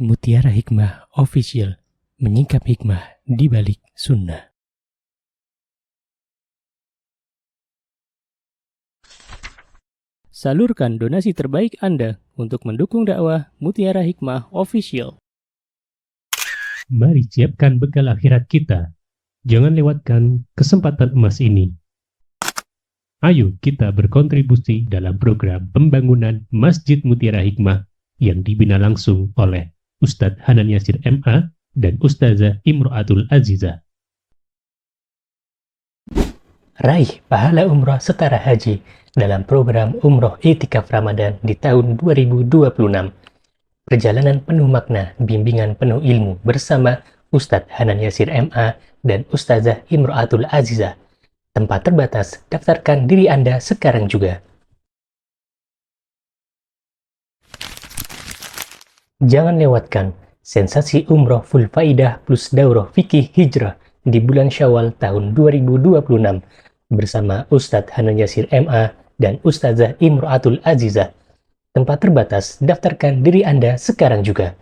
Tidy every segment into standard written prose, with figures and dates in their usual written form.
Mutiara Hikmah Official, menyingkap hikmah di balik sunnah. Salurkan donasi terbaik Anda untuk mendukung dakwah Mutiara Hikmah Official. Mari siapkan bekal akhirat kita. Jangan lewatkan kesempatan emas ini. Ayo kita berkontribusi dalam program pembangunan Masjid Mutiara Hikmah yang dibina langsung oleh Ustadz Hanan Yasir MA dan Ustazah Imro'atul Azizah. Raih pahala umroh setara haji dalam program Umroh I'tikaf Ramadan di tahun 2026. Perjalanan penuh makna, bimbingan penuh ilmu bersama Ustadz Hanan Yasir MA dan Ustazah Imro'atul Azizah. Tempat terbatas, daftarkan diri Anda sekarang juga. Jangan lewatkan sensasi umroh full faidah plus daurah fikih hijrah di bulan Syawal tahun 2026 bersama Ustadz Hanan Yasir MA dan Ustazah Imro'atul Azizah. Tempat terbatas, daftarkan diri Anda sekarang juga.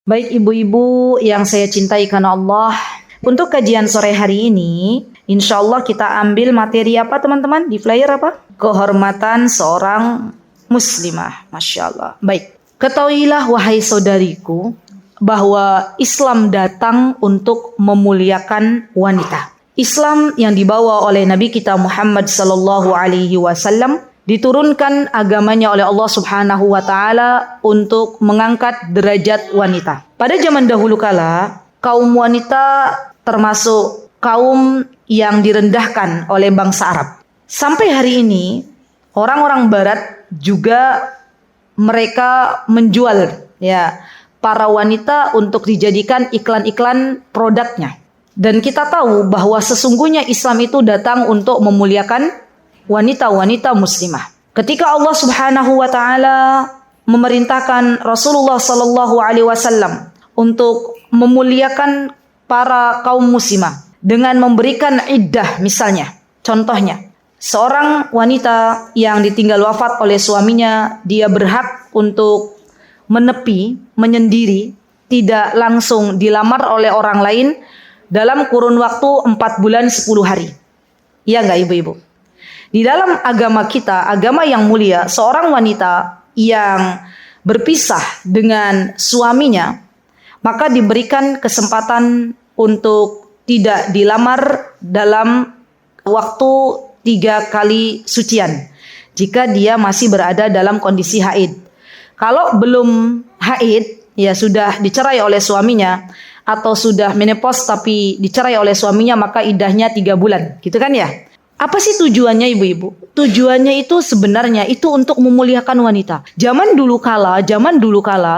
Baik ibu-ibu yang saya cintai karena Allah, untuk kajian sore hari ini, insya Allah kita ambil materi apa teman-teman? Di flyer apa? Kehormatan seorang muslimah. Masya Allah. Baik, ketahuilah wahai saudariku, bahwa Islam datang untuk memuliakan wanita. Islam yang dibawa oleh Nabi kita Muhammad sallallahu alaihi wasallam diturunkan agamanya oleh Allah Subhanahu wa taala untuk mengangkat derajat wanita. Pada zaman dahulu kala, kaum wanita termasuk kaum yang direndahkan oleh bangsa Arab. Sampai hari ini, orang-orang barat juga mereka menjual para wanita untuk dijadikan iklan-iklan produknya. Dan kita tahu bahwa sesungguhnya Islam itu datang untuk memuliakan wanita-wanita muslimah. Ketika Allah Subhanahu wa taala memerintahkan Rasulullah sallallahu alaihi wasallam untuk memuliakan para kaum muslimah dengan memberikan iddah misalnya. Contohnya, seorang wanita yang ditinggal wafat oleh suaminya, dia berhak untuk menepi, menyendiri, tidak langsung dilamar oleh orang lain dalam kurun waktu 4 bulan 10 hari. Iya enggak ibu-ibu? Di dalam agama kita, agama yang mulia, seorang wanita yang berpisah dengan suaminya, maka diberikan kesempatan untuk tidak dilamar dalam waktu 3 kali sucian, jika dia masih berada dalam kondisi haid. Kalau belum haid, ya sudah dicerai oleh suaminya, atau sudah menopause tapi dicerai oleh suaminya, maka iddahnya 3 bulan, gitu kan ya? Apa sih tujuannya ibu-ibu? Tujuannya itu sebenarnya itu untuk memuliakan wanita. Zaman dulu kala,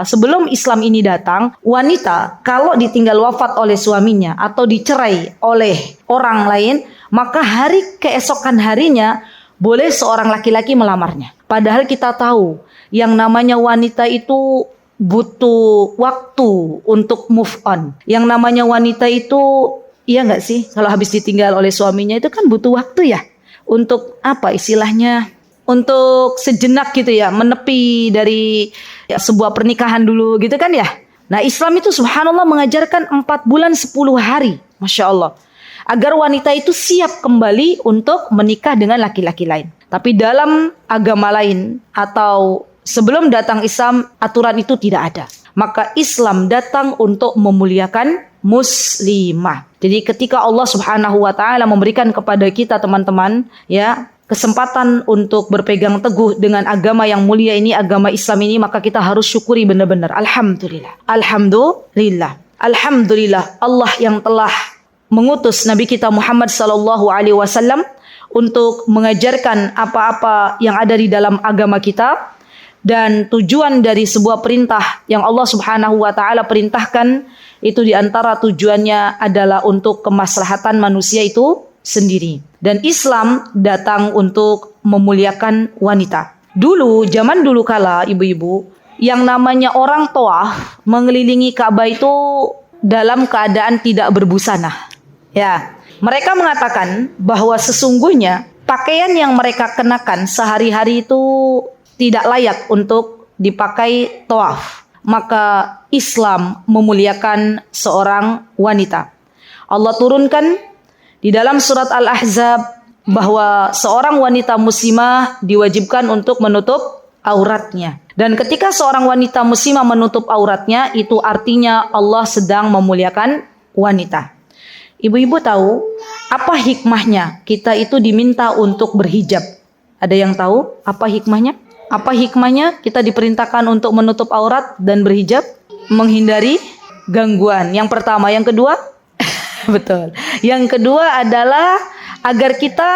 sebelum Islam ini datang, wanita kalau ditinggal wafat oleh suaminya atau dicerai oleh orang lain, maka hari keesokan harinya boleh seorang laki-laki melamarnya. Padahal kita tahu yang namanya wanita itu butuh waktu untuk move on. Yang namanya wanita itu, iya nggak sih, kalau habis ditinggal oleh suaminya itu kan butuh waktu ya, untuk apa istilahnya, untuk sejenak gitu ya, menepi dari sebuah pernikahan dulu gitu kan ya. Nah Islam itu subhanallah mengajarkan 4 bulan 10 hari, Masya Allah, agar wanita itu siap kembali untuk menikah dengan laki-laki lain. Tapi dalam agama lain atau sebelum datang Islam, aturan itu tidak ada. Maka Islam datang untuk memuliakan muslimah. Jadi ketika Allah Subhanahu wa taala memberikan kepada kita teman-teman kesempatan untuk berpegang teguh dengan agama yang mulia ini, agama Islam ini, maka kita harus syukuri benar-benar. Alhamdulillah. Alhamdulillah. Alhamdulillah Allah yang telah mengutus Nabi kita Muhammad sallallahu alaihi wasallam untuk mengajarkan apa-apa yang ada di dalam agama kita. Dan tujuan dari sebuah perintah yang Allah Subhanahu wa taala perintahkan itu diantara tujuannya adalah untuk kemaslahatan manusia itu sendiri. Dan Islam datang untuk memuliakan wanita. Dulu, zaman dulu kala ibu-ibu, yang namanya orang tawaf mengelilingi Ka'bah itu dalam keadaan tidak berbusana. Ya, mereka mengatakan bahwa sesungguhnya pakaian yang mereka kenakan sehari-hari itu tidak layak untuk dipakai tawaf. Maka Islam memuliakan seorang wanita. Allah turunkan di dalam surat Al-Ahzab bahwa seorang wanita muslimah diwajibkan untuk menutup auratnya. Dan ketika seorang wanita muslimah menutup auratnya, itu artinya Allah sedang memuliakan wanita. Ibu-ibu tahu apa hikmahnya kita itu diminta untuk berhijab? Ada yang tahu apa hikmahnya? Apa hikmahnya kita diperintahkan untuk menutup aurat dan berhijab? Menghindari gangguan. Yang pertama, yang kedua? Betul. Yang kedua adalah agar kita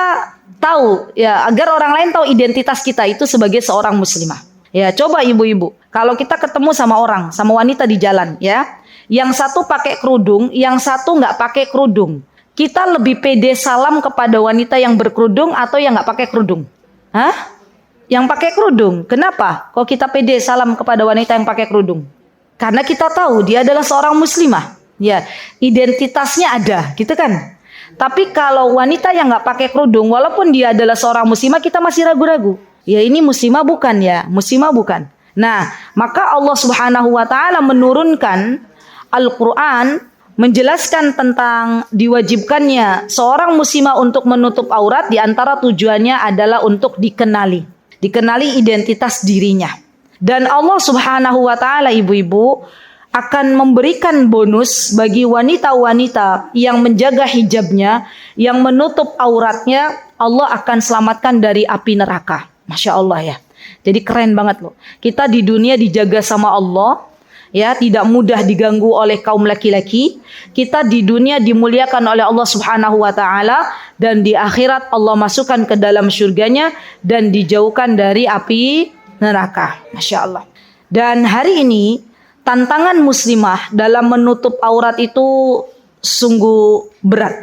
tahu, ya, agar orang lain tahu identitas kita itu sebagai seorang muslimah. Ya, coba ibu-ibu, kalau kita ketemu sama orang, sama wanita di jalan, ya, yang satu pakai kerudung, yang satu nggak pakai kerudung, kita lebih pede salam kepada wanita yang berkerudung atau yang nggak pakai kerudung? Hah? Yang pakai kerudung. Kenapa? Kok kita pede salam kepada wanita yang pakai kerudung? Karena kita tahu dia adalah seorang muslimah. Ya, identitasnya ada, gitu kan? Tapi kalau wanita yang nggak pakai kerudung, walaupun dia adalah seorang muslimah, kita masih ragu-ragu. Ya, ini muslimah bukan ya? Muslimah bukan. Nah, maka Allah Subhanahu wa taala menurunkan Al-Qur'an menjelaskan tentang diwajibkannya seorang muslimah untuk menutup aurat, di antara tujuannya adalah untuk dikenali identitas dirinya. Dan Allah Subhanahu wa taala, ibu-ibu, akan memberikan bonus bagi wanita-wanita yang menjaga hijabnya, yang menutup auratnya, Allah akan selamatkan dari api neraka. Masya Allah ya. Jadi keren banget loh. Kita di dunia dijaga sama Allah, ya, tidak mudah diganggu oleh kaum laki-laki. Kita di dunia dimuliakan oleh Allah Subhanahu wa taala, dan di akhirat Allah masukkan ke dalam surganya dan dijauhkan dari api neraka. Masya Allah. Dan hari ini tantangan muslimah dalam menutup aurat itu sungguh berat.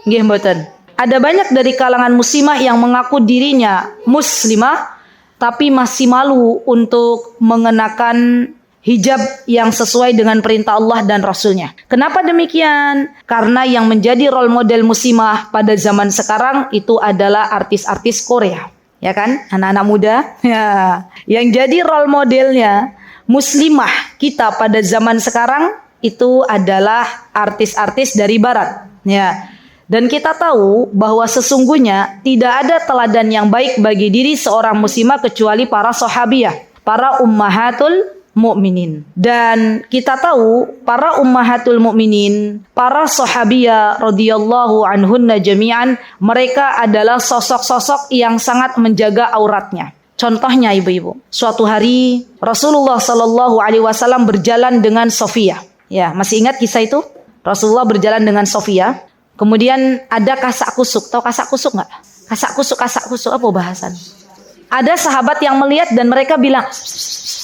Nggih mboten? Ada banyak dari kalangan muslimah yang mengaku dirinya muslimah tapi masih malu untuk mengenakan hijab yang sesuai dengan perintah Allah dan Rasulnya. Kenapa demikian? Karena yang menjadi role model muslimah pada zaman sekarang itu adalah artis-artis Korea. Ya kan? Anak-anak muda. Ya. Yang jadi role modelnya muslimah kita pada zaman sekarang itu adalah artis-artis dari barat. Ya. Dan kita tahu bahwa sesungguhnya tidak ada teladan yang baik bagi diri seorang muslimah kecuali para sahabiyah, para ummahatul mukminin. Dan kita tahu para ummahatul mukminin, para sahabiyah radhiyallahu anhunna jami'an, mereka adalah sosok-sosok yang sangat menjaga auratnya. Contohnya ibu-ibu, suatu hari Rasulullah sallallahu alaihi wasallam berjalan dengan Sofia. Ya, masih ingat kisah itu? Rasulullah berjalan dengan Sofia. Kemudian ada kasak kusuk. Tahu kasak kusuk nggak? Kasak kusuk apa bahasan? Ada sahabat yang melihat dan mereka bilang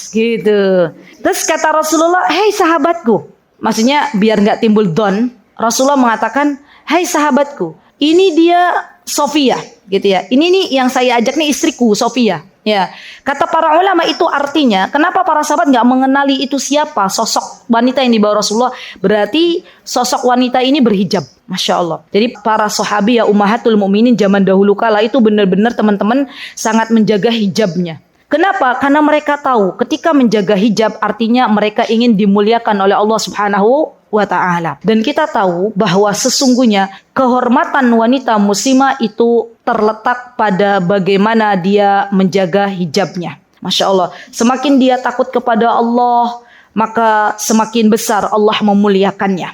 gitu. Terus kata Rasulullah, "Hei sahabatku." Maksudnya biar nggak timbul don, Rasulullah mengatakan, "Hei sahabatku, ini dia Sofia." Gitu ya. Ini nih yang saya ajak nih istriku Sofia. Ya, kata para ulama itu artinya kenapa para sahabat nggak mengenali itu siapa sosok wanita yang dibawa Rasulullah? Berarti sosok wanita ini berhijab, masya Allah. Jadi para sahabi ya ummahatul mukminin zaman dahulu kala itu benar-benar teman-teman sangat menjaga hijabnya. Kenapa? Karena mereka tahu ketika menjaga hijab artinya mereka ingin dimuliakan oleh Allah Subhanahu wa ta'ala. Dan kita tahu bahwa sesungguhnya kehormatan wanita muslimah itu terletak pada bagaimana dia menjaga hijabnya. Masya Allah. Semakin dia takut kepada Allah, maka semakin besar Allah memuliakannya.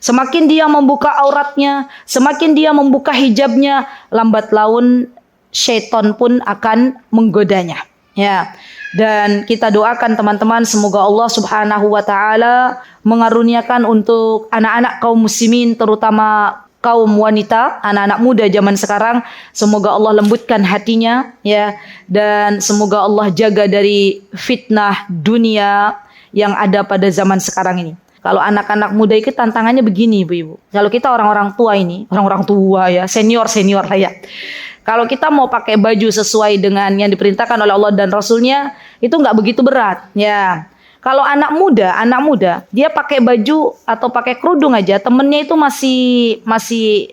Semakin dia membuka auratnya, semakin dia membuka hijabnya, lambat laun syaitan pun akan menggodanya. Ya. Dan kita doakan teman-teman semoga Allah Subhanahu wa taala mengaruniakan untuk anak-anak kaum muslimin terutama kaum wanita, anak-anak muda zaman sekarang, semoga Allah lembutkan hatinya ya, dan semoga Allah jaga dari fitnah dunia yang ada pada zaman sekarang ini. Kalau anak-anak muda itu tantangannya begini ibu-ibu. Kalau kita orang-orang tua ini, orang-orang tua ya, senior lah ya. Kalau kita mau pakai baju sesuai dengan yang diperintahkan oleh Allah dan Rasulnya, itu nggak begitu berat. Ya, Kalau anak muda, dia pakai baju atau pakai kerudung aja, temennya itu masih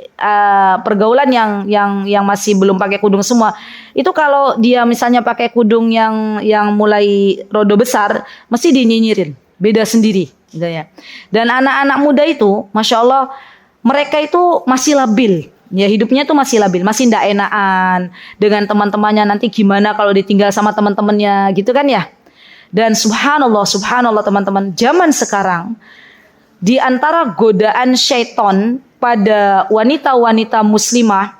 pergaulan yang masih belum pakai kerudung semua. Itu kalau dia misalnya pakai kerudung yang mulai rodo besar, mesti dinyinyirin, beda sendiri, gitu ya. Dan anak-anak muda itu, masya Allah, mereka itu masih labil. Ya, hidupnya tuh masih labil, masih ndak enakan dengan teman-temannya, nanti gimana kalau ditinggal sama teman-temannya, gitu kan ya. Dan subhanallah teman-teman, zaman sekarang di antara godaan syaitan pada wanita-wanita muslimah,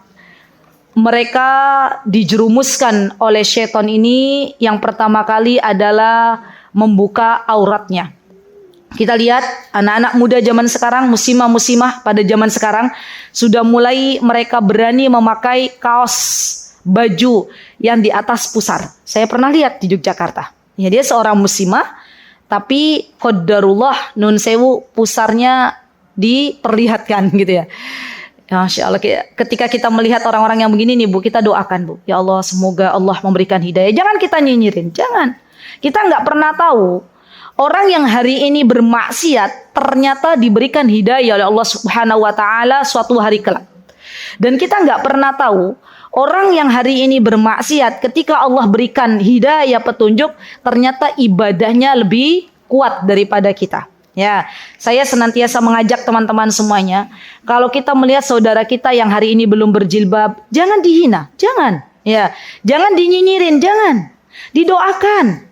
mereka dijerumuskan oleh syaitan ini yang pertama kali adalah membuka auratnya. Kita lihat anak-anak muda zaman sekarang, muslimah pada zaman sekarang sudah mulai mereka berani memakai kaos baju yang di atas pusar. Saya pernah lihat di Yogyakarta. Ya, dia seorang muslimah, tapi qadarullah nun sewu pusarnya diperlihatkan gitu ya. Ya, Masya Allah, ketika kita melihat orang-orang yang begini nih Bu, kita doakan Bu. Ya Allah, semoga Allah memberikan hidayah. Jangan kita nyinyirin, jangan. Kita nggak pernah tahu orang yang hari ini bermaksiat ternyata diberikan hidayah oleh Allah Subhanahu wa taala suatu hari kelak. Dan kita nggak pernah tahu orang yang hari ini bermaksiat ketika Allah berikan hidayah petunjuk ternyata ibadahnya lebih kuat daripada kita. Ya, saya senantiasa mengajak teman-teman semuanya, kalau kita melihat saudara kita yang hari ini belum berjilbab, jangan dihina, jangan. Ya, jangan dinyinyirin, jangan. Didoakan.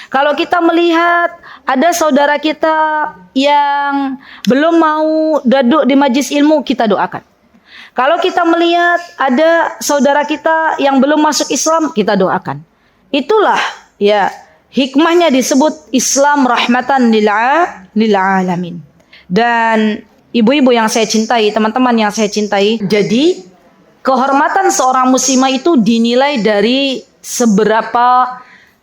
Kalau kita melihat ada saudara kita yang belum mau duduk di majlis ilmu, kita doakan. Kalau kita melihat ada saudara kita yang belum masuk Islam, kita doakan. Itulah ya hikmahnya disebut Islam rahmatan lil alamin. Dan ibu-ibu yang saya cintai, teman-teman yang saya cintai, jadi kehormatan seorang muslimah itu dinilai dari seberapa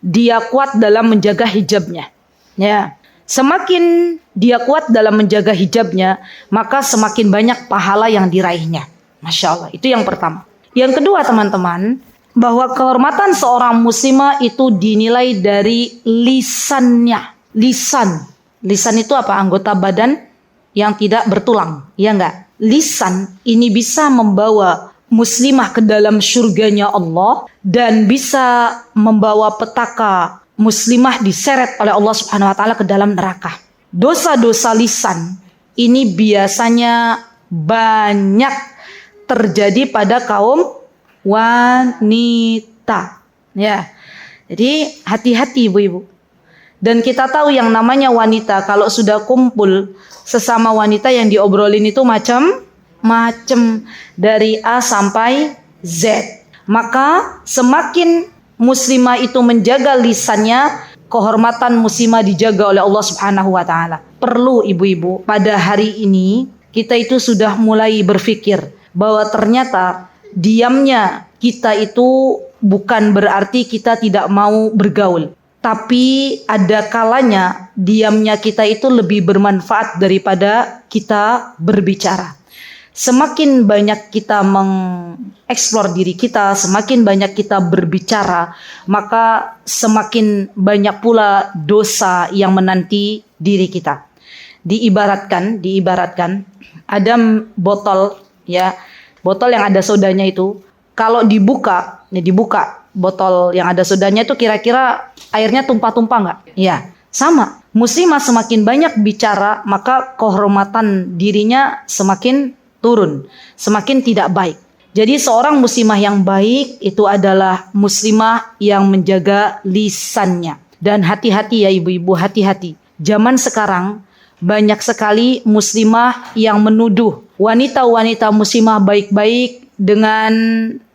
dia kuat dalam menjaga hijabnya. Ya, semakin dia kuat dalam menjaga hijabnya, maka semakin banyak pahala yang diraihnya. Masya Allah, itu yang pertama. Yang kedua teman-teman, bahwa kehormatan seorang muslimah itu dinilai dari lisannya. Lisan itu apa? Anggota badan yang tidak bertulang, ya enggak? Lisan ini bisa membawa muslimah ke dalam surganya Allah dan bisa membawa petaka muslimah diseret oleh Allah Subhanahu wa taala ke dalam neraka. Dosa-dosa lisan ini biasanya banyak terjadi pada kaum wanita. Ya. Jadi hati-hati ibu-ibu. Dan kita tahu yang namanya wanita kalau sudah kumpul sesama wanita yang diobrolin itu macam dari A sampai Z. Maka semakin muslimah itu menjaga lisannya, kehormatan muslimah dijaga oleh Allah Subhanahu wa taala. Perlu ibu-ibu pada hari ini kita itu sudah mulai berpikir bahwa ternyata diamnya kita itu bukan berarti kita tidak mau bergaul. Tapi ada kalanya diamnya kita itu lebih bermanfaat daripada kita berbicara. Semakin banyak kita mengeksplor diri kita, semakin banyak kita berbicara, maka semakin banyak pula dosa yang menanti diri kita. Diibaratkan ada botol ya, botol yang ada sodanya itu, kalau dibuka botol yang ada sodanya itu kira-kira airnya tumpah-tumpah nggak? Ya, sama. Muslimah semakin banyak bicara, maka kehormatan dirinya semakin turun, semakin tidak baik. Jadi seorang muslimah yang baik itu adalah muslimah yang menjaga lisannya. Dan hati-hati ya ibu-ibu, hati-hati. Zaman sekarang banyak sekali muslimah yang menuduh wanita-wanita muslimah baik-baik dengan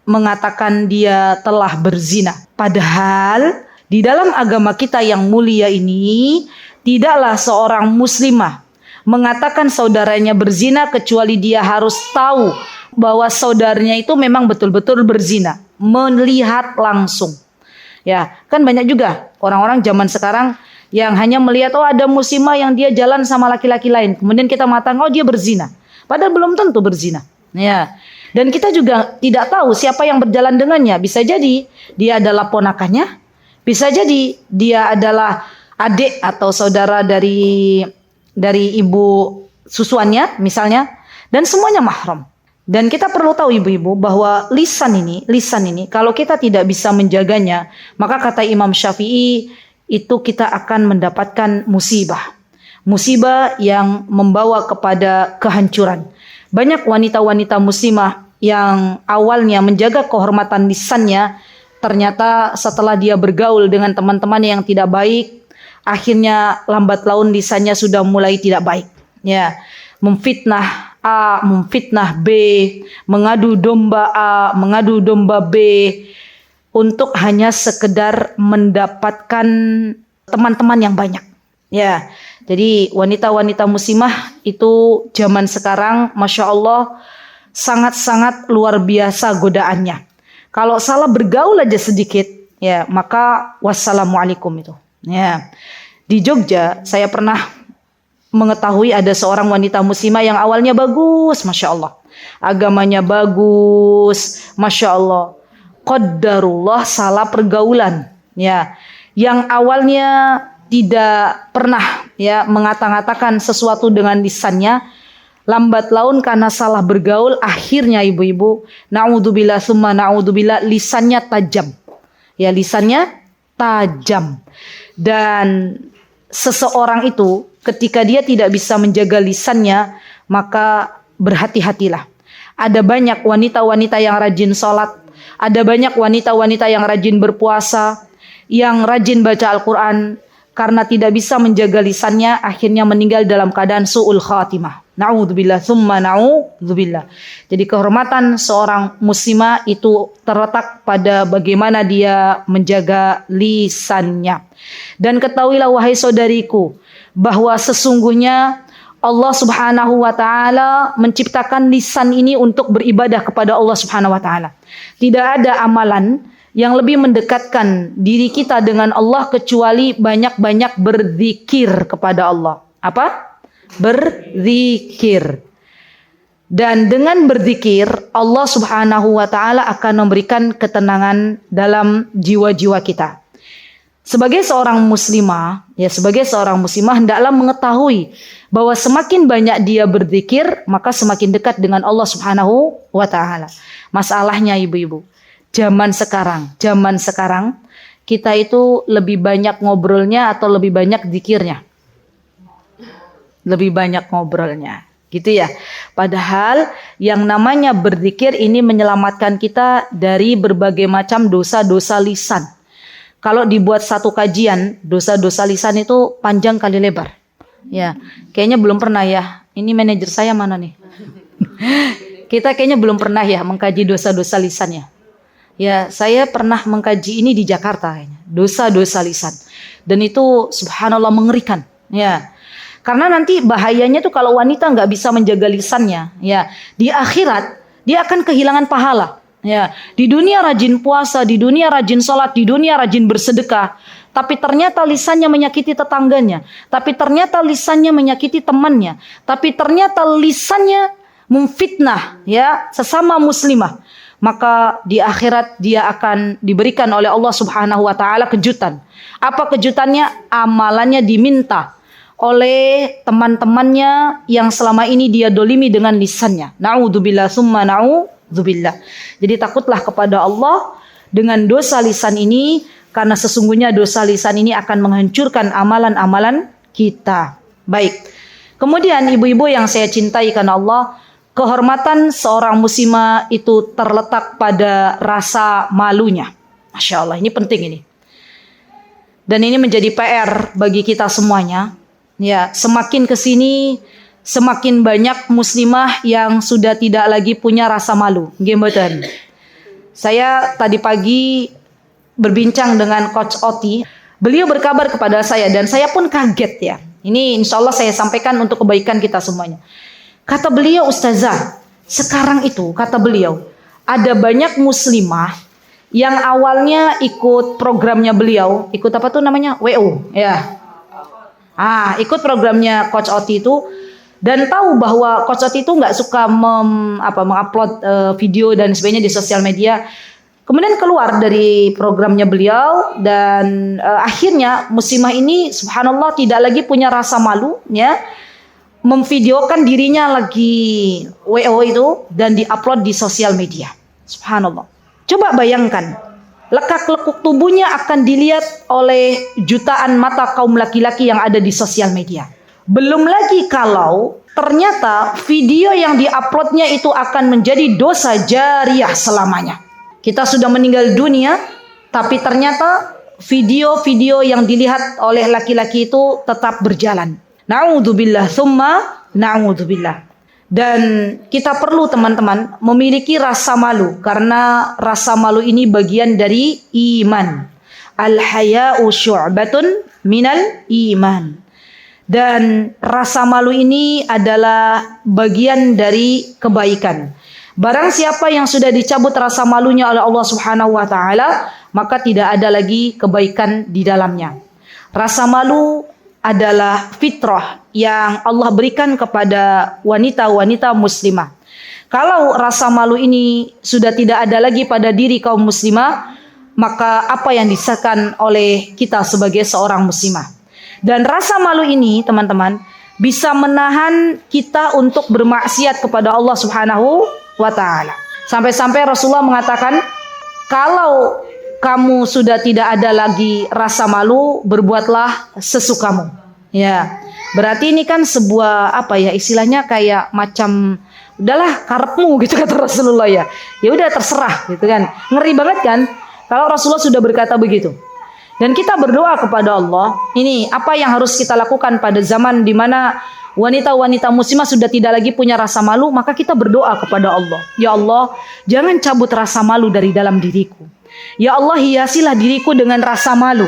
mengatakan dia telah berzina. Padahal di dalam agama kita yang mulia ini, tidaklah seorang muslimah mengatakan saudaranya berzina kecuali dia harus tahu bahwa saudaranya itu memang betul-betul berzina, melihat langsung. Ya, kan banyak juga orang-orang zaman sekarang yang hanya melihat ada muslimah yang dia jalan sama laki-laki lain, kemudian kita mengatakan dia berzina, padahal belum tentu berzina. Ya. Dan kita juga tidak tahu siapa yang berjalan dengannya. Bisa jadi dia adalah ponakannya, bisa jadi dia adalah adik atau saudara dari ibu susuannya misalnya, dan semuanya mahram. Dan kita perlu tahu ibu-ibu bahwa lisan ini kalau kita tidak bisa menjaganya, maka kata Imam Syafi'i itu kita akan mendapatkan musibah. Musibah yang membawa kepada kehancuran. Banyak wanita-wanita muslimah yang awalnya menjaga kehormatan lisannya, ternyata setelah dia bergaul dengan teman-teman yang tidak baik, akhirnya lambat laun lisannya sudah mulai tidak baik. Ya, memfitnah A, memfitnah B, mengadu domba A, mengadu domba B, untuk hanya sekedar mendapatkan teman-teman yang banyak. Ya, jadi wanita-wanita muslimah itu zaman sekarang, masya Allah, sangat-sangat luar biasa godaannya. Kalau salah bergaul aja sedikit, ya maka wassalamualaikum itu. Ya, di Jogja saya pernah mengetahui ada seorang wanita muslimah yang awalnya bagus, masya Allah, agamanya bagus, masya Allah. Qadarullah salah pergaulan, ya, yang awalnya tidak pernah ya mengata-ngatakan sesuatu dengan lisannya, lambat laun karena salah bergaul, akhirnya ibu-ibu, naudzubillah summa naudzubillah, lisannya tajam, ya lisannya tajam. Dan seseorang itu ketika dia tidak bisa menjaga lisannya, maka berhati-hatilah. Ada banyak wanita-wanita yang rajin sholat, ada banyak wanita-wanita yang rajin berpuasa, yang rajin baca Al-Quran, karena tidak bisa menjaga lisannya, akhirnya meninggal dalam keadaan su'ul khatimah. Na'udzubillah summa na'udzubillah. Jadi kehormatan seorang muslimah itu terletak pada bagaimana dia menjaga lisannya. Dan ketahuilah wahai saudariku, bahwa sesungguhnya Allah Subhanahu wa taala menciptakan lisan ini untuk beribadah kepada Allah Subhanahu wa taala. Tidak ada amalan yang lebih mendekatkan diri kita dengan Allah kecuali banyak-banyak berzikir kepada Allah. Apa? Berzikir. Dan dengan berzikir, Allah Subhanahu wa taala akan memberikan ketenangan dalam jiwa-jiwa kita. Sebagai seorang muslimah, hendaklah mengetahui bahwa semakin banyak dia berzikir, maka semakin dekat dengan Allah Subhanahu wa taala. Masalahnya ibu-ibu, zaman sekarang kita itu lebih banyak ngobrolnya atau lebih banyak zikirnya? Lebih banyak ngobrolnya, gitu ya. Padahal yang namanya berzikir ini menyelamatkan kita dari berbagai macam dosa-dosa lisan. Kalau dibuat satu kajian, dosa-dosa lisan itu panjang kali lebar. Ya, kayaknya belum pernah ya. Ini manajer saya mana nih? Kita kayaknya belum pernah ya mengkaji dosa-dosa lisannya. Ya, saya pernah mengkaji ini di Jakarta kayaknya. Dosa-dosa lisan. Dan itu subhanallah mengerikan. Ya. Karena nanti bahayanya tuh kalau wanita nggak bisa menjaga lisannya, ya, di akhirat dia akan kehilangan pahala. Ya, di dunia rajin puasa, di dunia rajin sholat, di dunia rajin bersedekah, tapi ternyata lisannya menyakiti tetangganya, tapi ternyata lisannya menyakiti temannya, tapi ternyata lisannya memfitnah ya sesama muslimah, maka di akhirat dia akan diberikan oleh Allah Subhanahu wa taala kejutan. Apa kejutannya? Amalannya diminta oleh teman-temannya yang selama ini dia dolimi dengan lisannya. Na'udzubillah summa na'udzubillah. Jadi takutlah kepada Allah dengan dosa lisan ini, karena sesungguhnya dosa lisan ini akan menghancurkan amalan-amalan kita. Baik. Kemudian ibu-ibu yang saya cintai karena Allah, kehormatan seorang muslimah itu terletak pada rasa malunya. Masya Allah, ini penting ini. Dan ini menjadi PR bagi kita semuanya. Ya, semakin kesini semakin banyak muslimah yang sudah tidak lagi punya rasa malu. Nggih. Saya tadi pagi berbincang dengan Coach Oti. Beliau berkabar kepada saya dan saya pun kaget ya. Ini insya Allah saya sampaikan untuk kebaikan kita semuanya. Kata beliau, Ustazah, sekarang itu kata beliau ada banyak muslimah yang awalnya ikut programnya beliau, ikut apa tuh namanya? WO, ya. Ikut programnya Coach Oti itu dan tahu bahwa Coach Oti itu nggak suka mengupload video dan sebagainya di sosial media. Kemudian keluar dari programnya beliau dan akhirnya muslimah ini subhanallah tidak lagi punya rasa malu ya, memvideokan dirinya lagi WO itu dan diupload di sosial media. Subhanallah. Coba bayangkan, lekak-lekuk tubuhnya akan dilihat oleh jutaan mata kaum laki-laki yang ada di sosial media. Belum lagi kalau ternyata video yang diuploadnya itu akan menjadi dosa jariyah selamanya. Kita sudah meninggal dunia, tapi ternyata video-video yang dilihat oleh laki-laki itu tetap berjalan. Na'udzubillah, thumma na'udzubillah. Dan kita perlu teman-teman memiliki rasa malu, karena rasa malu ini bagian dari iman. Al-haya'u syu'batun minal iman. Dan rasa malu ini adalah bagian dari kebaikan. Barang siapa yang sudah dicabut rasa malunya oleh Allah Subhanahu wa taala, maka tidak ada lagi kebaikan di dalamnya. Rasa malu adalah fitrah yang Allah berikan kepada wanita-wanita muslimah. Kalau rasa malu ini sudah tidak ada lagi pada diri kaum muslimah, maka apa yang disahkan oleh kita sebagai seorang muslimah? Dan rasa malu ini, teman-teman, bisa menahan kita untuk bermaksiat kepada Allah Subhanahu wa ta'ala. Sampai-sampai Rasulullah mengatakan, kalau kamu sudah tidak ada lagi rasa malu, berbuatlah sesukamu. Ya, berarti ini kan sebuah istilahnya kayak macam udahlah karepmu gitu kata Rasulullah ya. Ya udah terserah gitu kan. Ngeri banget kan kalau Rasulullah sudah berkata begitu. Dan kita berdoa kepada Allah, ini apa yang harus kita lakukan pada zaman di mana wanita-wanita muslimah sudah tidak lagi punya rasa malu, maka kita berdoa kepada Allah. Ya Allah, jangan cabut rasa malu dari dalam diriku. Ya Allah, hiasilah diriku dengan rasa malu.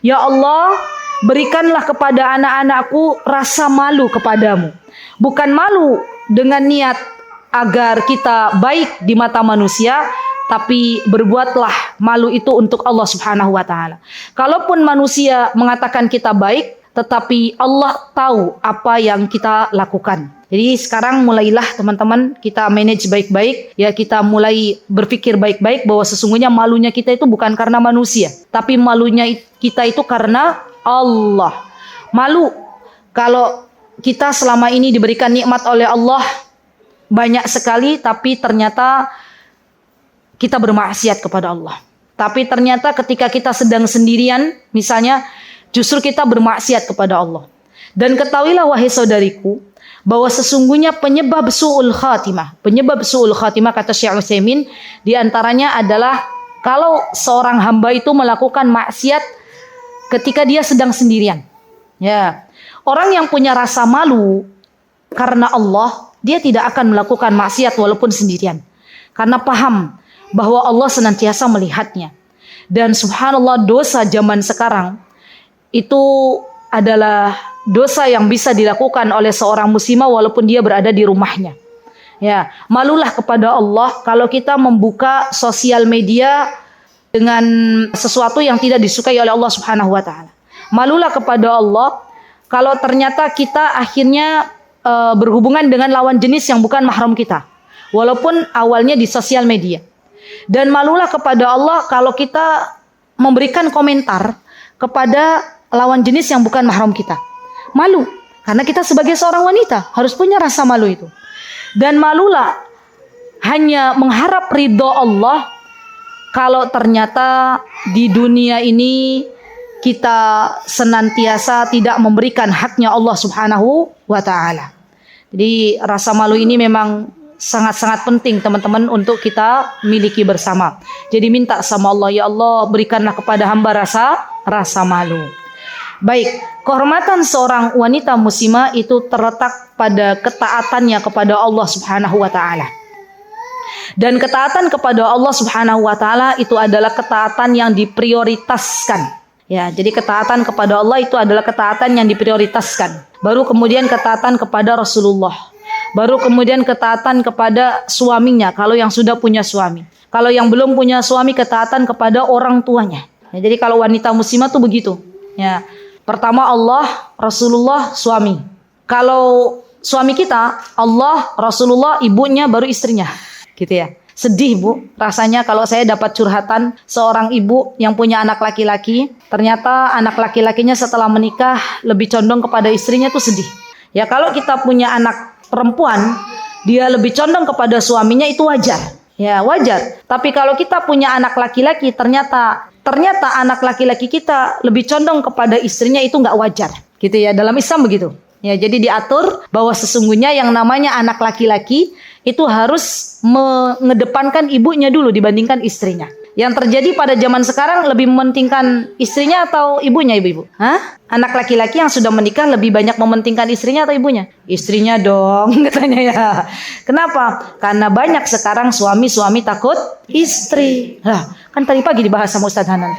Ya Allah, berikanlah kepada anak-anakku rasa malu kepadamu. Bukan malu dengan niat agar kita baik di mata manusia, tapi berbuatlah malu itu untuk Allah Subhanahu wa taala. Kalaupun manusia mengatakan kita baik, tetapi Allah tahu apa yang kita lakukan. Jadi sekarang mulailah teman-teman kita manage baik-baik, ya kita mulai berpikir baik-baik bahwa sesungguhnya malunya kita itu bukan karena manusia, tapi malunya kita itu karena Allah. Malu kalau kita selama ini diberikan nikmat oleh Allah banyak sekali, tapi ternyata kita bermaksiat kepada Allah. Tapi ternyata ketika kita sedang sendirian, misalnya, justru kita bermaksiat kepada Allah. Dan ketahuilah wahai saudariku, bahwa sesungguhnya penyebab su'ul khatimah kata Syekh Utsaimin, diantaranya adalah kalau seorang hamba itu melakukan maksiat ketika dia sedang sendirian. Ya, orang yang punya rasa malu karena Allah, dia tidak akan melakukan maksiat walaupun sendirian. Karena paham bahwa Allah senantiasa melihatnya. Dan subhanallah, dosa zaman sekarang itu adalah dosa yang bisa dilakukan oleh seorang muslimah walaupun dia berada di rumahnya. Ya, malulah kepada Allah kalau kita membuka sosial media dengan sesuatu yang tidak disukai oleh Allah Subhanahu wa taala. Malulah kepada Allah kalau ternyata kita akhirnya berhubungan dengan lawan jenis yang bukan mahram kita, walaupun awalnya di sosial media. Dan malulah kepada Allah kalau kita memberikan komentar kepada lawan jenis yang bukan mahram kita. Malu, karena kita sebagai seorang wanita harus punya rasa malu itu. Dan malulah hanya mengharap ridho Allah kalau ternyata di dunia ini kita senantiasa tidak memberikan haknya Allah Subhanahu wa ta'ala. Jadi rasa malu ini memang sangat-sangat penting teman-teman untuk kita miliki bersama. Jadi minta sama Allah, ya Allah berikanlah kepada hamba rasa malu. Baik, kehormatan seorang wanita muslimah itu terletak pada ketaatannya kepada Allah Subhanahu wa ta'ala. Dan ketaatan kepada Allah Subhanahu wa ta'ala itu adalah ketaatan yang diprioritaskan. Ya, jadi ketaatan kepada Allah itu adalah ketaatan yang diprioritaskan. Baru kemudian ketaatan kepada Rasulullah. Baru kemudian ketaatan kepada suaminya kalau yang sudah punya suami. Kalau yang belum punya suami, ketaatan kepada orang tuanya. Ya, jadi kalau wanita muslimah tuh begitu. Ya, pertama Allah, Rasulullah, suami. Kalau suami kita, Allah, Rasulullah, ibunya, baru istrinya. Gitu ya. Sedih Bu, rasanya kalau saya dapat curhatan seorang ibu yang punya anak laki-laki, ternyata anak laki-lakinya setelah menikah lebih condong kepada istrinya tuh sedih. Ya kalau kita punya anak perempuan, dia lebih condong kepada suaminya itu wajar. Ya wajar. Tapi kalau kita punya anak laki-laki, ternyata anak laki-laki kita lebih condong kepada istrinya itu nggak wajar. Gitu ya, dalam Islam begitu. Ya, jadi diatur bahwa sesungguhnya yang namanya anak laki-laki itu harus mengedepankan ibunya dulu dibandingkan istrinya. Yang terjadi pada zaman sekarang lebih mementingkan istrinya atau ibunya ibu-ibu? Hah? Anak laki-laki yang sudah menikah lebih banyak mementingkan istrinya atau ibunya? Istrinya dong katanya ya. Kenapa? Karena banyak sekarang suami-suami takut istri. Lah, kan tadi pagi dibahas sama Ustadz Hanan.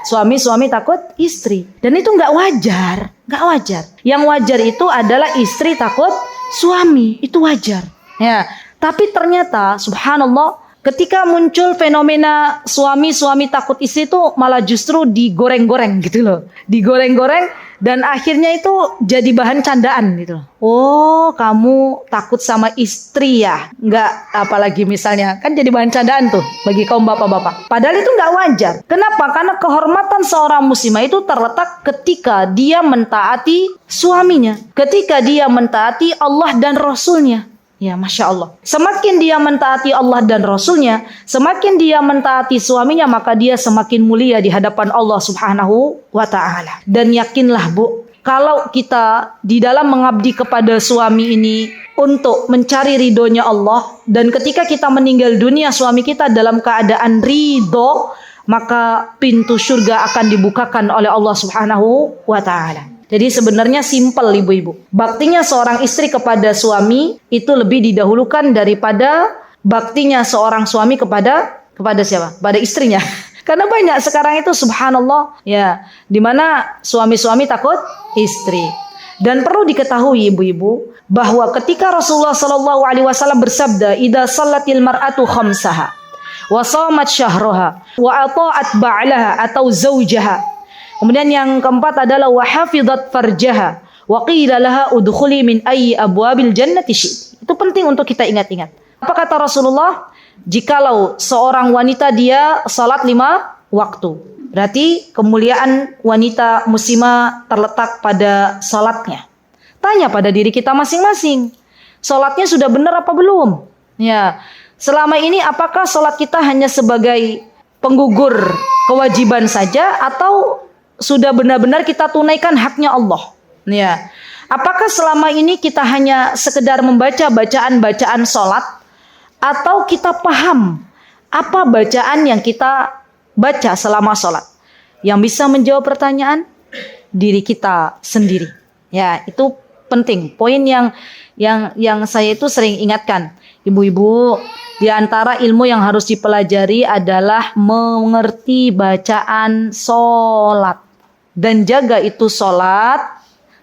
Suami-suami takut istri. Dan itu nggak wajar. Nggak wajar. Yang wajar itu adalah istri takut suami. Itu wajar. Ya, tapi ternyata subhanallah ketika muncul fenomena suami-suami takut istri itu malah justru digoreng-goreng gitu loh. Digoreng-goreng dan akhirnya itu jadi bahan candaan gitu loh. Oh, kamu takut sama istri ya? Enggak, apalagi misalnya kan jadi bahan candaan tuh bagi kaum bapak-bapak. Padahal itu enggak wajar. Kenapa? Karena kehormatan seorang muslimah itu terletak ketika dia mentaati suaminya. Ketika dia mentaati Allah dan Rasulnya. Ya, Masya Allah. Semakin dia mentaati Allah dan Rasulnya, semakin dia mentaati suaminya, maka dia semakin mulia di hadapan Allah Subhanahu wa Ta'ala. Dan yakinlah Bu, kalau kita di dalam mengabdi kepada suami ini untuk mencari ridhonya Allah, dan ketika kita meninggal dunia suami kita dalam keadaan ridho, maka pintu surga akan dibukakan oleh Allah Subhanahu wa Ta'ala. Jadi sebenarnya simpel ibu-ibu. Baktinya seorang istri kepada suami itu lebih didahulukan daripada baktinya seorang suami kepada siapa? Pada istrinya. Karena banyak sekarang itu subhanallah ya, di mana suami-suami takut istri. Dan perlu diketahui ibu-ibu bahwa ketika Rasulullah sallallahu alaihi wasallam bersabda, "Idza shallatil mar'atu khamsaha wa shamat syahraha wa ata'at ba'laha atau zaujaha." Kemudian yang keempat adalah wa hafizat farjaha wa qila laha udkhuli min ayyi abwabil jannati syi'ti. Itu penting untuk kita ingat-ingat. Apa kata Rasulullah? Jikalau seorang wanita dia salat 5 waktu, berarti kemuliaan wanita muslimah terletak pada salatnya. Tanya pada diri kita masing-masing, salatnya sudah benar apa belum? Ya, selama ini apakah salat kita hanya sebagai penggugur kewajiban saja atau sudah benar-benar kita tunaikan haknya Allah? Ya. Apakah selama ini kita hanya sekedar membaca bacaan-bacaan sholat atau kita paham apa bacaan yang kita baca selama sholat? Yang bisa menjawab pertanyaan diri kita sendiri. Ya, itu penting. Poin yang saya itu sering ingatkan ibu-ibu, di antara ilmu yang harus dipelajari adalah mengerti bacaan sholat. Dan jaga itu sholat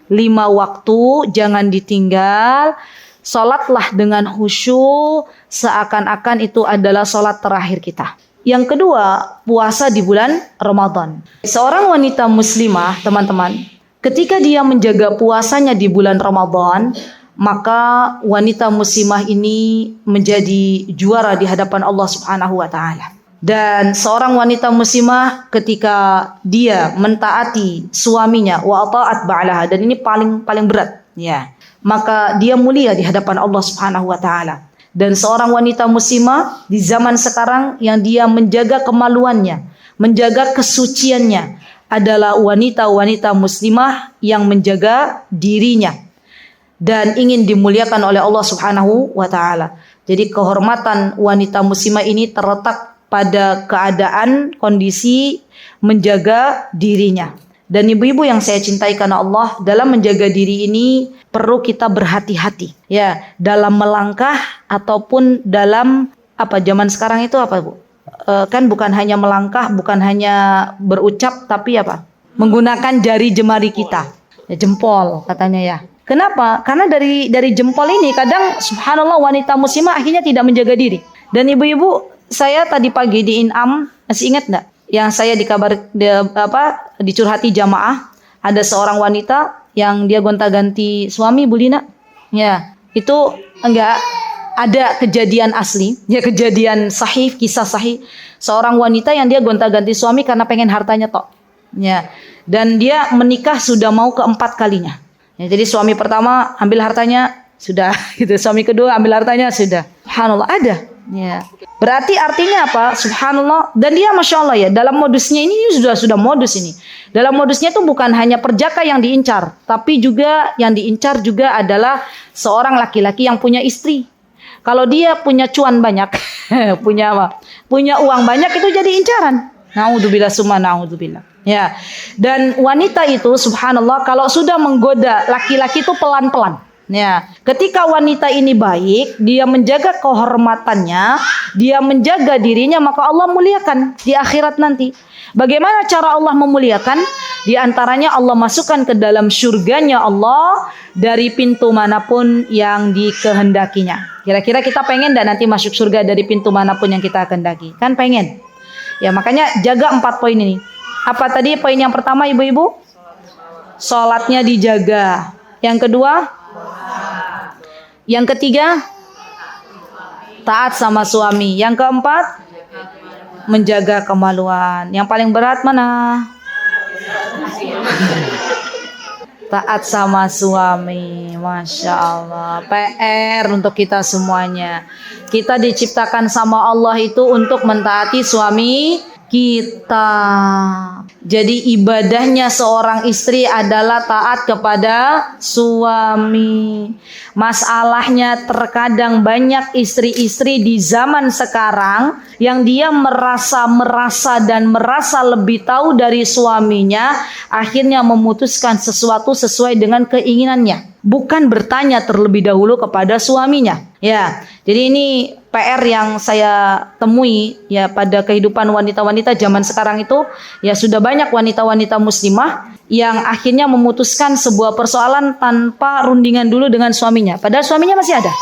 5 waktu, jangan ditinggal. Sholatlah dengan khusyuk, seakan-akan itu adalah sholat terakhir kita. Yang kedua, puasa di bulan Ramadan. Seorang wanita muslimah, teman-teman, ketika dia menjaga puasanya di bulan Ramadan, maka wanita muslimah ini menjadi juara di hadapan Allah Subhanahu wa Ta'ala. Dan seorang wanita muslimah ketika dia mentaati suaminya wa ta'at ba'laha, dan ini paling berat ya, maka dia mulia di hadapan Allah Subhanahu wa Ta'ala. Dan seorang wanita muslimah di zaman sekarang yang dia menjaga kemaluannya, menjaga kesuciannya adalah wanita-wanita muslimah yang menjaga dirinya dan ingin dimuliakan oleh Allah Subhanahu wa Ta'ala. Jadi kehormatan wanita muslimah ini terletak pada keadaan kondisi menjaga dirinya. Dan ibu-ibu yang saya cintai karena Allah, dalam menjaga diri ini perlu kita berhati-hati ya, dalam melangkah ataupun dalam zaman sekarang itu Bu? Kan bukan hanya melangkah, bukan hanya berucap, tapi menggunakan jari jemari kita. Ya, jempol katanya ya. Kenapa? Karena dari jempol ini kadang subhanallah wanita muslimah akhirnya tidak menjaga diri. Dan ibu-ibu, saya tadi pagi di Inam, masih ingat enggak? Yang saya dicurhati jamaah, ada seorang wanita yang dia gonta-ganti suami, Bu Lina. Ya, itu enggak ada kejadian asli, ya kejadian sahih, kisah sahih, seorang wanita yang dia gonta-ganti suami karena pengen hartanya tok. Ya. Dan dia menikah sudah mau keempat kalinya. Ya, jadi suami pertama ambil hartanya sudah, gitu. Suami kedua ambil hartanya sudah. Subhanallah, ada. Ya. Berarti artinya apa? Subhanallah. Dan dia masya Allah ya, dalam modusnya ini sudah modus ini. Dalam modusnya itu bukan hanya perjaka yang diincar, tapi juga yang diincar juga adalah seorang laki-laki yang punya istri. Kalau dia punya cuan banyak, punya apa? Punya uang banyak, itu jadi incaran. Naudzubillah summa naudzubillah. Ya. Dan wanita itu subhanallah kalau sudah menggoda laki-laki itu pelan-pelan. Ya, ketika wanita ini baik, dia menjaga kehormatannya, dia menjaga dirinya, maka Allah muliakan di akhirat nanti. Bagaimana cara Allah memuliakan? Di antaranya Allah masukkan ke dalam surganya Allah dari pintu manapun yang dikehendakinya. Kira-kira kita pengen dan nanti masuk surga dari pintu manapun yang kita kehendaki? Kan pengen. Ya, makanya jaga 4 poin ini. Apa tadi poin yang pertama ibu-ibu? Sholatnya dijaga. Yang kedua? Yang ketiga? Taat sama suami. Yang keempat? Menjaga kemaluan. Yang paling berat mana? Taat sama suami. Masya Allah. PR untuk kita semuanya. Kita diciptakan sama Allah itu untuk mentaati suami kita. Jadi ibadahnya seorang istri adalah taat kepada suami. Masalahnya terkadang banyak istri-istri di zaman sekarang yang dia merasa lebih tahu dari suaminya, akhirnya memutuskan sesuatu sesuai dengan keinginannya, bukan bertanya terlebih dahulu kepada suaminya. Ya, jadi ini PR yang saya temui ya pada kehidupan wanita-wanita zaman sekarang itu, ya sudah banyak wanita-wanita muslimah yang akhirnya memutuskan sebuah persoalan tanpa rundingan dulu dengan suaminya, padahal suaminya masih ada.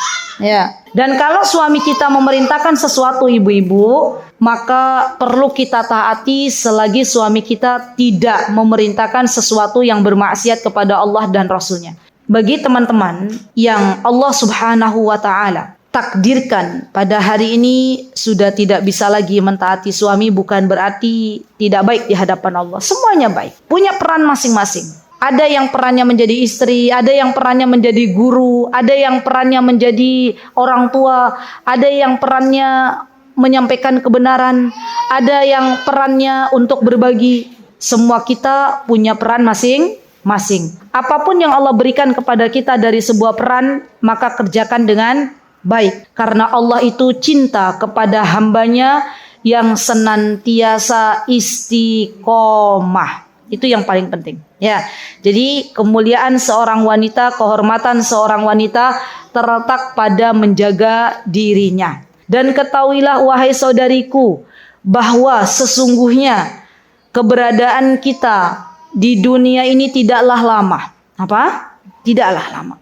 Ya. Dan kalau suami kita memerintahkan sesuatu ibu-ibu, maka perlu kita taati selagi suami kita tidak memerintahkan sesuatu yang bermaksiat kepada Allah dan Rasulnya. Bagi teman-teman yang Allah Subhanahu wa Ta'ala takdirkan pada hari ini sudah tidak bisa lagi mentaati suami, bukan berarti tidak baik di hadapan Allah. Semuanya baik, punya peran masing-masing. Ada yang perannya menjadi istri, ada yang perannya menjadi guru, ada yang perannya menjadi orang tua, ada yang perannya menyampaikan kebenaran, ada yang perannya untuk berbagi. Semua kita punya peran masing-masing. Apapun yang Allah berikan kepada kita dari sebuah peran, maka kerjakan dengan baik. Karena Allah itu cinta kepada hambanya yang senantiasa istiqomah. Itu yang paling penting. Ya, jadi kemuliaan seorang wanita, kehormatan seorang wanita terletak pada menjaga dirinya. Dan ketahuilah wahai saudariku, bahwa sesungguhnya keberadaan kita di dunia ini tidaklah lama. Apa? Tidaklah lama.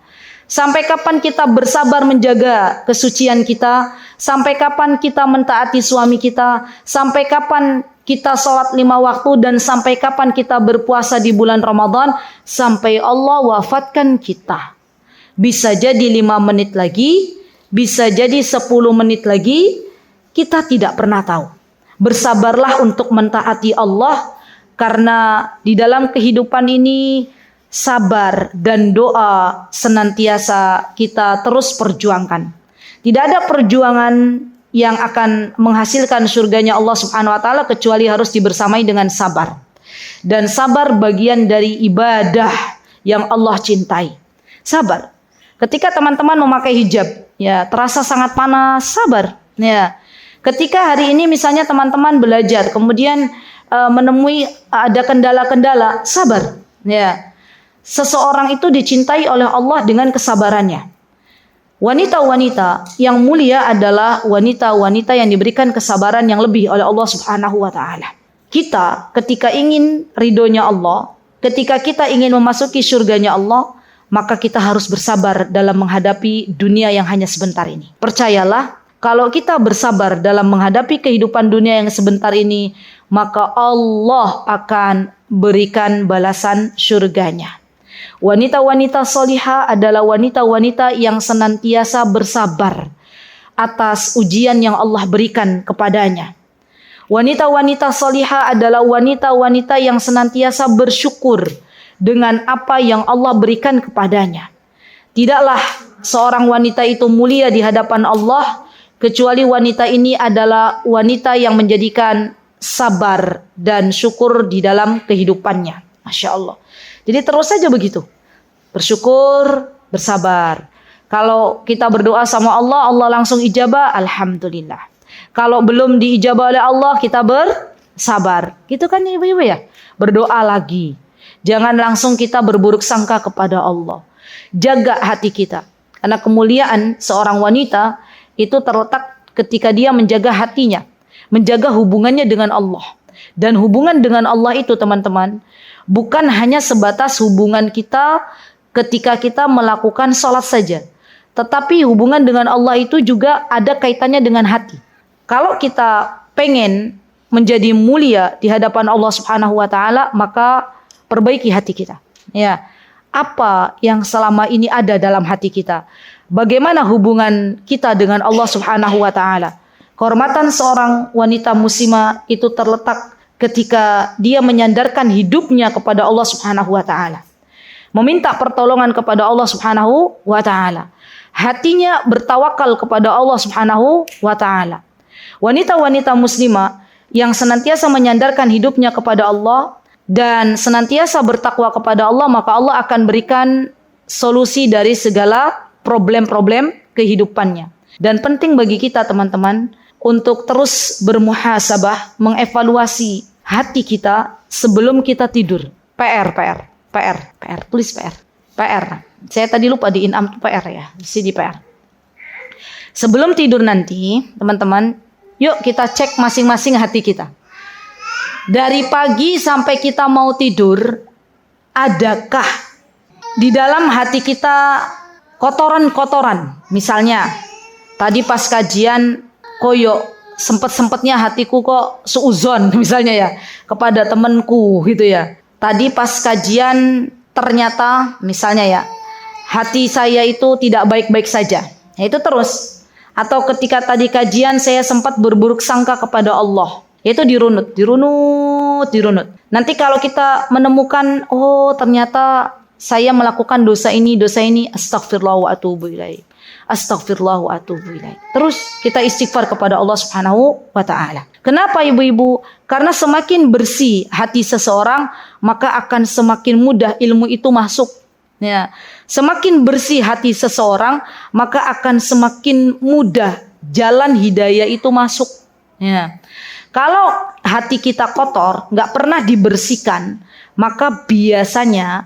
Sampai kapan kita bersabar menjaga kesucian kita? Sampai kapan kita mentaati suami kita? Sampai kapan kita sholat 5 waktu? Dan sampai kapan kita berpuasa di bulan Ramadan? Sampai Allah wafatkan kita. Bisa jadi 5 menit lagi, bisa jadi 10 menit lagi, kita tidak pernah tahu. Bersabarlah untuk mentaati Allah, karena di dalam kehidupan ini sabar dan doa senantiasa kita terus perjuangkan. Tidak ada perjuangan yang akan menghasilkan surganya Allah Subhanahu wa Ta'ala kecuali harus dibersamai dengan sabar. Dan sabar bagian dari ibadah yang Allah cintai. Sabar. Ketika teman-teman memakai hijab, ya terasa sangat panas, sabar. Ya. Ketika hari ini misalnya teman-teman belajar, kemudian menemui ada kendala-kendala, sabar. Ya. Seseorang itu dicintai oleh Allah dengan kesabarannya. Wanita-wanita yang mulia adalah wanita-wanita yang diberikan kesabaran yang lebih oleh Allah Subhanahu wa Ta'ala. Kita ketika ingin ridhonya Allah, ketika kita ingin memasuki surganya Allah, maka kita harus bersabar dalam menghadapi dunia yang hanya sebentar ini. Percayalah, kalau kita bersabar dalam menghadapi kehidupan dunia yang sebentar ini, maka Allah akan berikan balasan surganya. Wanita-wanita solihah adalah wanita-wanita yang senantiasa bersabar atas ujian yang Allah berikan kepadanya. Wanita-wanita salihah adalah wanita-wanita yang senantiasa bersyukur dengan apa yang Allah berikan kepadanya. Tidaklah seorang wanita itu mulia di hadapan Allah kecuali wanita ini adalah wanita yang menjadikan sabar dan syukur di dalam kehidupannya. Masya Allah. Jadi terus saja begitu. Bersyukur, bersabar. Kalau kita berdoa sama Allah, Allah langsung ijabah, alhamdulillah. Kalau belum diijabah oleh Allah, kita bersabar. Gitu kan ibu-ibu ya? Berdoa lagi. Jangan langsung kita berburuk sangka kepada Allah. Jaga hati kita. Karena kemuliaan seorang wanita itu terletak ketika dia menjaga hatinya. Menjaga hubungannya dengan Allah. Dan hubungan dengan Allah itu teman-teman, bukan hanya sebatas hubungan kita ketika kita melakukan sholat saja. Tetapi hubungan dengan Allah itu juga ada kaitannya dengan hati. Kalau kita pengen menjadi mulia di hadapan Allah Subhanahu wa taala, maka perbaiki hati kita. Ya. Apa yang selama ini ada dalam hati kita? Bagaimana hubungan kita dengan Allah Subhanahu wa taala? Kehormatan seorang wanita muslimah itu terletak ketika dia menyandarkan hidupnya kepada Allah Subhanahu wa taala. Meminta pertolongan kepada Allah Subhanahu wa taala. Hatinya bertawakal kepada Allah Subhanahu wa taala. Wanita-wanita muslimah yang senantiasa menyandarkan hidupnya kepada Allah dan senantiasa bertakwa kepada Allah, maka Allah akan berikan solusi dari segala problem-problem kehidupannya. Dan penting bagi kita teman-teman untuk terus bermuhasabah, mengevaluasi hati kita sebelum kita tidur. PR. Tulis PR. Saya tadi lupa di inam itu PR ya. Di sini PR. Sebelum tidur nanti, teman-teman, yuk kita cek masing-masing hati kita. Dari pagi sampai kita mau tidur, adakah di dalam hati kita kotoran-kotoran? Misalnya, tadi pas kajian, koyo sempet-sempetnya hatiku kok suuzon misalnya ya, kepada temanku gitu ya. Tadi pas kajian ternyata misalnya ya, hati saya itu tidak baik-baik saja. Ya, itu terus. Atau ketika tadi kajian saya sempat berburuk sangka kepada Allah. Itu dirunut. Nanti kalau kita menemukan, oh ternyata saya melakukan dosa ini, astagfirullah wa atubu ilaih. Terus kita istighfar kepada Allah Subhanahu wa taala. Kenapa ibu-ibu? Karena semakin bersih hati seseorang, maka akan semakin mudah ilmu itu masuk. Ya. Semakin bersih hati seseorang, maka akan semakin mudah jalan hidayah itu masuk. Ya. Kalau hati kita kotor, nggak pernah dibersihkan, maka biasanya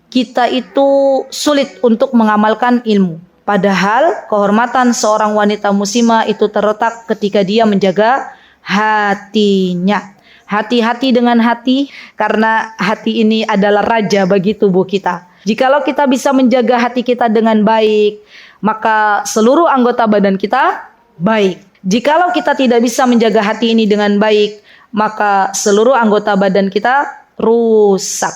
kita itu sulit untuk mengamalkan ilmu. Padahal kehormatan seorang wanita muslimah itu terletak ketika dia menjaga hatinya. Hati-hati dengan hati, karena hati ini adalah raja bagi tubuh kita. Jikalau kita bisa menjaga hati kita dengan baik, maka seluruh anggota badan kita baik. Jikalau kita tidak bisa menjaga hati ini dengan baik, maka seluruh anggota badan kita rusak.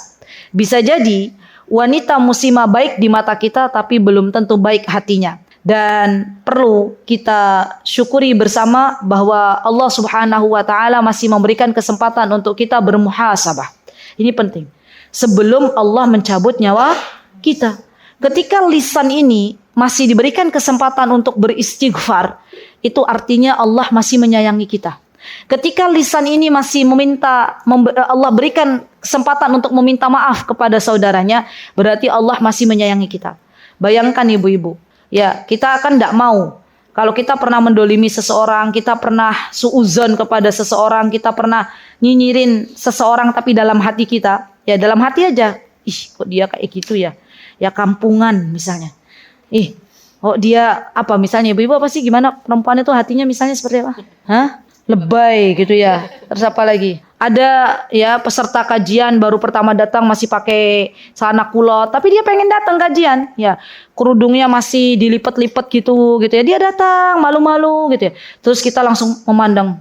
Bisa jadi wanita muslimah baik di mata kita, tapi belum tentu baik hatinya. Dan perlu kita syukuri bersama bahwa Allah Subhanahu wa taala masih memberikan kesempatan untuk kita bermuhasabah. Ini penting. Sebelum Allah mencabut nyawa kita. Ketika lisan ini masih diberikan kesempatan untuk beristighfar, itu artinya Allah masih menyayangi kita. Ketika lisan ini masih Allah berikan kesempatan untuk meminta maaf kepada saudaranya, berarti Allah masih menyayangi kita. Bayangkan ibu-ibu, ya kita akan tidak mau kalau kita pernah mendolimi seseorang, kita pernah suuzon kepada seseorang, kita pernah nyinyirin seseorang, tapi dalam hati kita, ya dalam hati aja, kok dia kayak gitu ya, ya kampungan misalnya, oh dia apa misalnya, ibu-ibu apa sih, gimana perempuan itu hatinya misalnya seperti apa? Lebay gitu ya. Terus apa lagi? Ada ya peserta kajian baru pertama datang masih pakai celana kulot, tapi dia pengen datang kajian, ya kerudungnya masih dilipat-lipat gitu ya. Dia datang malu-malu gitu ya. Terus kita langsung memandang,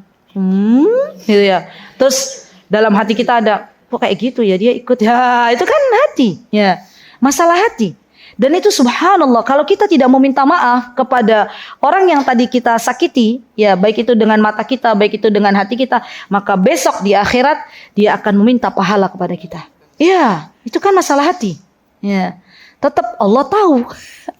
gitu ya. Terus dalam hati kita ada, kok kayak gitu ya dia ikut ya. Itu kan hati, ya masalah hati. Dan itu subhanallah, kalau kita tidak meminta maaf kepada orang yang tadi kita sakiti, ya baik itu dengan mata kita, baik itu dengan hati kita, maka besok di akhirat dia akan meminta pahala kepada kita. Ya, itu kan masalah hati. Ya, tetap Allah tahu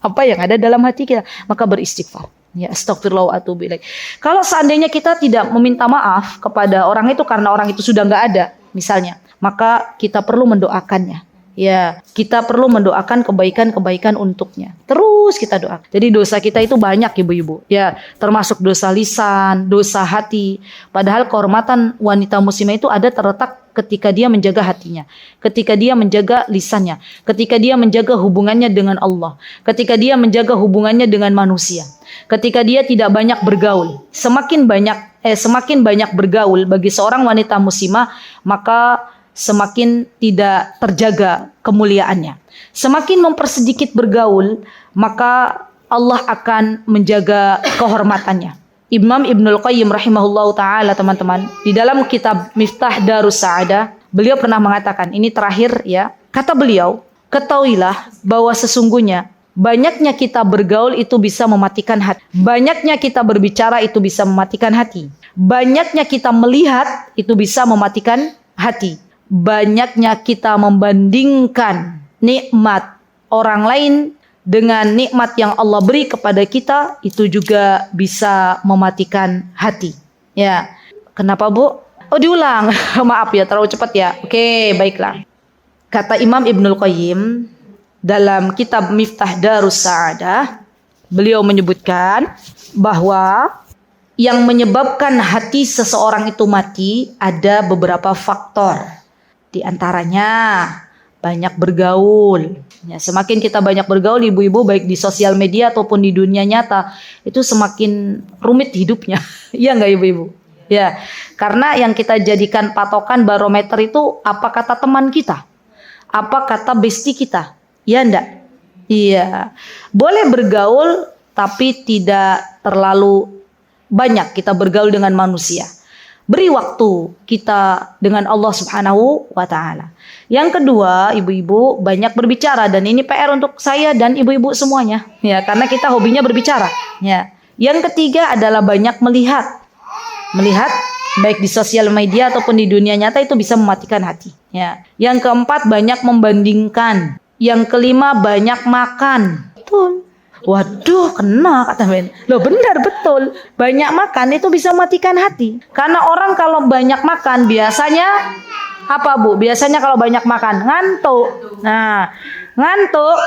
apa yang ada dalam hati kita, maka beristighfar. Ya, astagfirullah wa atubu ilaih. Kalau seandainya kita tidak meminta maaf kepada orang itu karena orang itu sudah nggak ada, misalnya, maka kita perlu mendoakannya. Ya, kita perlu mendoakan kebaikan-kebaikan untuknya. Terus kita doa. Jadi dosa kita itu banyak ibu-ibu. Ya, termasuk dosa lisan, dosa hati. Padahal kehormatan wanita muslimah itu ada terletak ketika dia menjaga hatinya, ketika dia menjaga lisannya, ketika dia menjaga hubungannya dengan Allah, ketika dia menjaga hubungannya dengan manusia, ketika dia tidak banyak bergaul. Semakin banyak bergaul bagi seorang wanita muslimah, maka semakin tidak terjaga kemuliaannya. Semakin mempersedikit bergaul, maka Allah akan menjaga kehormatannya. Imam Ibnul Qayyim rahimahullahu ta'ala, teman-teman, di dalam kitab Miftah Darus Sa'adah, beliau pernah mengatakan, ini terakhir ya, kata beliau, ketahuilah bahwa sesungguhnya banyaknya kita bergaul itu bisa mematikan hati. Banyaknya kita berbicara itu bisa mematikan hati. Banyaknya kita melihat itu bisa mematikan hati. Banyaknya kita membandingkan nikmat orang lain dengan nikmat yang Allah beri kepada kita, itu juga bisa mematikan hati. Ya, kenapa Bu? Oh diulang, maaf ya terlalu cepat ya. Oke, baiklah. Kata Imam Ibnul Qayyim dalam kitab Miftah Darus Sa'adah, beliau menyebutkan bahwa yang menyebabkan hati seseorang itu mati ada beberapa faktor. Di antaranya banyak bergaul. Ya, semakin kita banyak bergaul ibu-ibu, baik di sosial media ataupun di dunia nyata, itu semakin rumit hidupnya. Iya nggak ibu-ibu? Ya, karena yang kita jadikan patokan barometer itu apa kata teman kita, apa kata bestie kita. Ya enggak? Iya. Boleh bergaul tapi tidak terlalu banyak kita bergaul dengan manusia. Beri waktu kita dengan Allah Subhanahu wa ta'ala. Yang kedua, ibu-ibu banyak berbicara, dan ini PR untuk saya dan ibu-ibu semuanya. Ya, karena kita hobinya berbicara. Ya. Yang ketiga adalah banyak melihat. Melihat baik di sosial media ataupun di dunia nyata itu bisa mematikan hati. Ya. Yang keempat banyak membandingkan. Yang kelima banyak makan. Betul. Waduh, kena kata Ben. Loh benar betul. Banyak makan itu bisa mematikan hati. Karena orang kalau banyak makan biasanya apa Bu? Biasanya kalau banyak makan ngantuk. Nah, ngantuk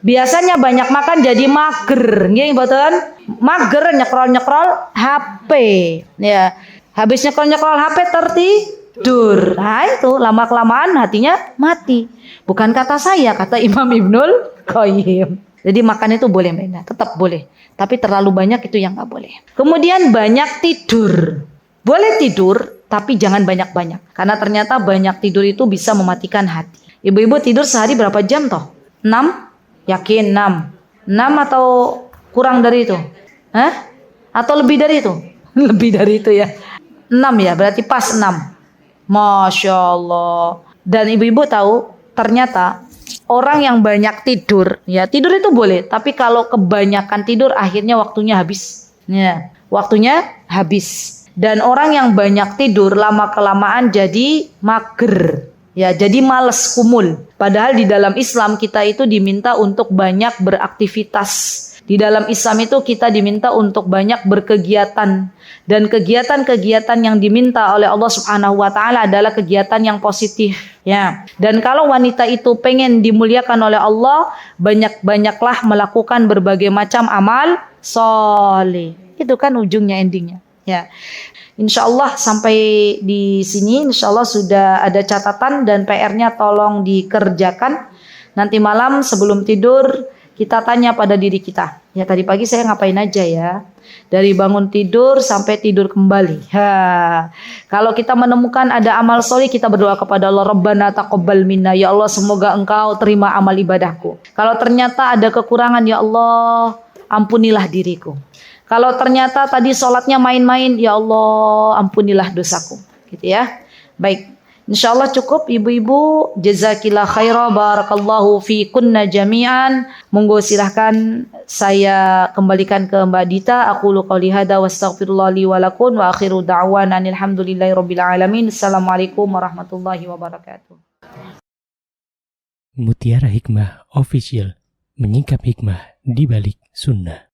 biasanya banyak makan jadi mager. Nggih, betul? Mager nyekrol-nyekrol HP. Ya. Habis nyekrol-nyekrol HP tertidur. Nah, itu lama-kelamaan hatinya mati. Bukan kata saya, kata Imam Ibnul Qayyim. Jadi makan itu boleh Mbak, tetap boleh. Tapi terlalu banyak itu yang nggak boleh. Kemudian banyak tidur. Boleh tidur, tapi jangan banyak-banyak. Karena ternyata banyak tidur itu bisa mematikan hati. Ibu-ibu tidur sehari berapa jam toh? 6? Yakin 6? 6 atau kurang dari itu? Hah? Atau lebih dari itu? Lebih dari itu ya. 6 ya, berarti pas 6. Masya Allah. Dan ibu-ibu tahu, ternyata orang yang banyak tidur, ya tidur itu boleh, tapi kalau kebanyakan tidur akhirnya waktunya habis. Ya, waktunya habis. Dan orang yang banyak tidur lama-kelamaan jadi mager. Ya, jadi malas kumul. Padahal di dalam Islam kita itu diminta untuk banyak beraktivitas. Di dalam Islam itu kita diminta untuk banyak berkegiatan, dan kegiatan-kegiatan yang diminta oleh Allah Subhanahu wa taala adalah kegiatan yang positif, ya. Dan kalau wanita itu pengen dimuliakan oleh Allah, banyak-banyaklah melakukan berbagai macam amal soleh. Itu kan ujungnya, endingnya, ya. Insya Allah sampai di sini, insya Allah sudah ada catatan dan PR-nya tolong dikerjakan. Nanti malam sebelum tidur kita tanya pada diri kita, ya tadi pagi saya ngapain aja ya? Dari bangun tidur sampai tidur kembali. Kalau kita menemukan ada amal soleh, kita berdoa kepada Allah, Rabbana taqabbal minna, ya Allah semoga Engkau terima amal ibadahku. Kalau ternyata ada kekurangan, ya Allah ampunilah diriku. Kalau ternyata tadi sholatnya main-main, ya Allah ampunilah dosaku. Gitu ya. Baik. Insyaallah cukup ibu-ibu. Jazakillah khaira, barakallahu fi kunna jami'an. Monggo silahkan saya kembalikan ke Mbak Dita. Aqulu qouli hadza wastaghfirullah li wa lakum wa akhiru da'wana alhamdulillahi rabbil alamin. Assalamualaikum warahmatullahi wabarakatuh. Mutiara Hikmah Official, menyingkap hikmah di balik sunnah.